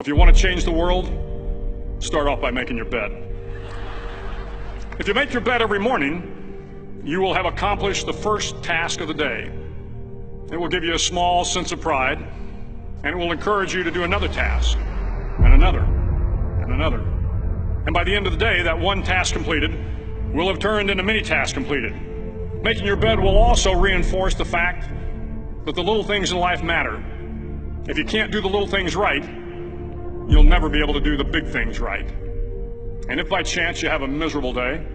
If you want to change the world, start off by making your bed. If you make your bed every morning, you will have accomplished the first task of the day. It will give you a small sense of pride, and it will encourage you to do another task, and another, and another. And by the end of the day, that one task completed will have turned into many tasks completed. Making your bed will also reinforce the fact that the little things in life matter. If you can't do the little things right, you'll never be able to do the big things right. And if by chance you have a miserable day,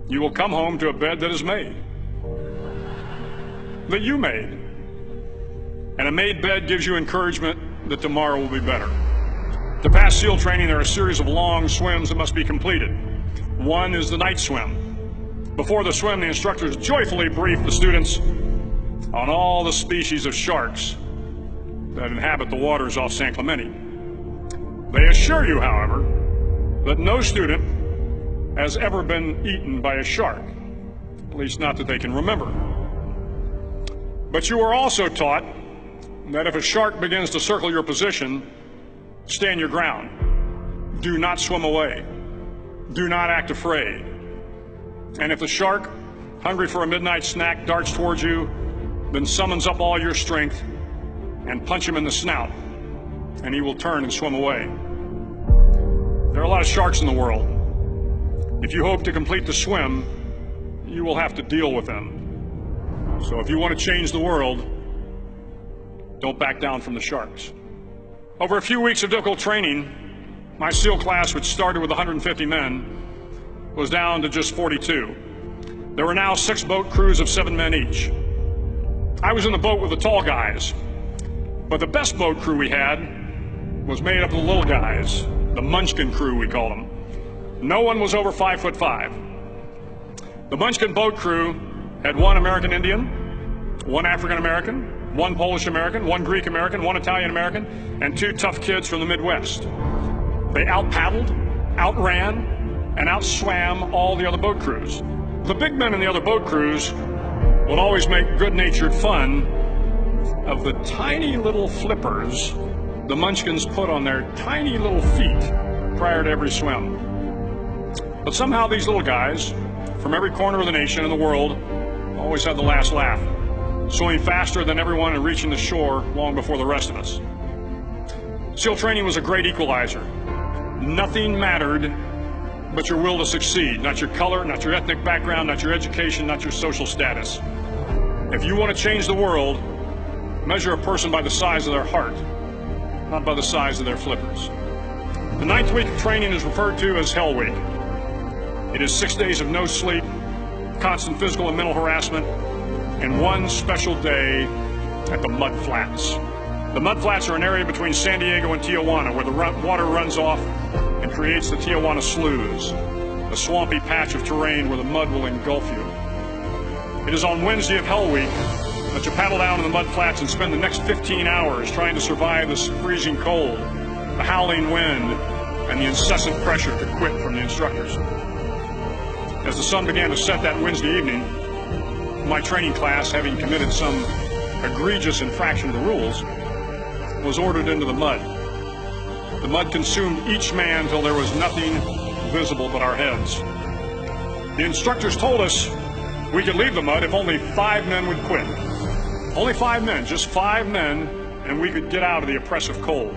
you will come home to a bed that is made, that you made. And a made bed gives you encouragement that tomorrow will be better. To pass SEAL training, there are a series of long swims that must be completed. One is the night swim. Before the swim, the instructors joyfully brief the students on all the species of sharks that inhabit the waters off San Clemente. They assure you, however, that no student has ever been eaten by a shark, at least not that they can remember. But you are also taught that if a shark begins to circle your position, stand your ground. Do not swim away. Do not act afraid. And if the shark, hungry for a midnight snack, darts towards you, then summons up all your strength and punch him in the snout, and he will turn and swim away. There are a lot of sharks in the world. If you hope to complete the swim, you will have to deal with them. So if you want to change the world, don't back down from the sharks. Over a few weeks of difficult training, my SEAL class, which started with 150 men, was down to just 42. There were now 6 boat crews of 7 men each. I was in the boat with the tall guys, but the best boat crew we had was made up of the little guys, the Munchkin crew, we called them. No one was over 5'5". The Munchkin boat crew had 1 American Indian, 1 African American, 1 Polish American, 1 Greek American, 1 Italian American, and 2 tough kids from the Midwest. They out-paddled, outran, and out-swam all the other boat crews. The big men in the other boat crews would always make good-natured fun of the tiny little flippers the Munchkins put on their tiny little feet prior to every swim. But somehow these little guys from every corner of the nation and the world always had the last laugh, swimming faster than everyone and reaching the shore long before the rest of us. SEAL training was a great equalizer. Nothing mattered but your will to succeed, not your color, not your ethnic background, not your education, not your social status. If you want to change the world, measure a person by the size of their heart, not by the size of their flippers. The 9th week of training is referred to as Hell Week. It is 6 days of no sleep, constant physical and mental harassment, and 1 special day at the Mud Flats. The Mud Flats are an area between San Diego and Tijuana where the water runs off and creates the Tijuana Sloughs, a swampy patch of terrain where the mud will engulf you. It is on Wednesday of Hell Week that you paddle down in the mud flats and spend the next 15 hours trying to survive this freezing cold, the howling wind, and the incessant pressure to quit from the instructors. As the sun began to set that Wednesday evening, my training class, having committed some egregious infraction of the rules, was ordered into the mud. The mud consumed each man till there was nothing visible but our heads. The instructors told us we could leave the mud if only 5 men would quit. Only 5 men, just 5 men, and we could get out of the oppressive cold.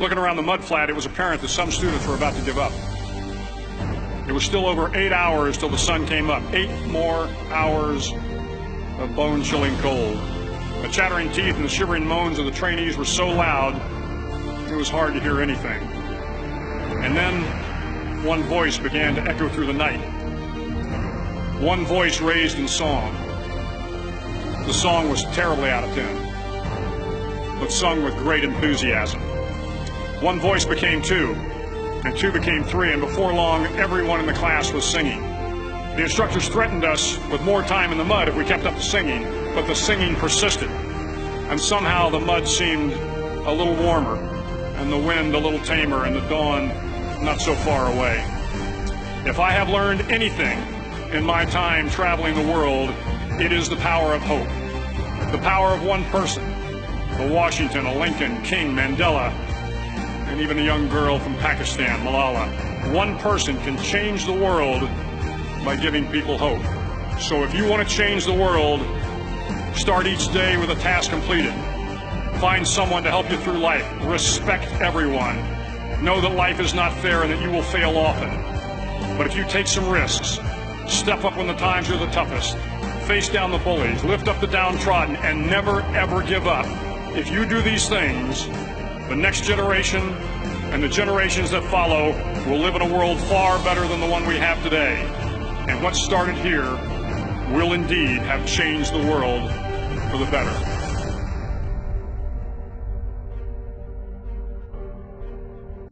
Looking around the mud flat, it was apparent that some students were about to give up. It was still over 8 hours till the sun came up. 8 more hours of bone-chilling cold. The chattering teeth and the shivering moans of the trainees were so loud, it was hard to hear anything. And then one voice began to echo through the night. One voice raised in song. The song was terribly out of tune, but sung with great enthusiasm. One voice became 2, and 2 became 3, and before long, everyone in the class was singing. The instructors threatened us with more time in the mud if we kept up the singing, but the singing persisted, and somehow the mud seemed a little warmer, and the wind a little tamer, and the dawn not so far away. If I have learned anything in my time traveling the world, it is the power of hope, the power of one person, a Washington, a Lincoln, King, Mandela, and even a young girl from Pakistan, Malala. One person can change the world by giving people hope. So if you want to change the world, start each day with a task completed. Find someone to help you through life. Respect everyone. Know that life is not fair and that you will fail often. But if you take some risks, step up when the times are the toughest, face down the bullies, lift up the downtrodden, and never ever give up. If you do these things, the next generation and the generations that follow will live in a world far better than the one we have today. And what started here will indeed have changed the world for the better.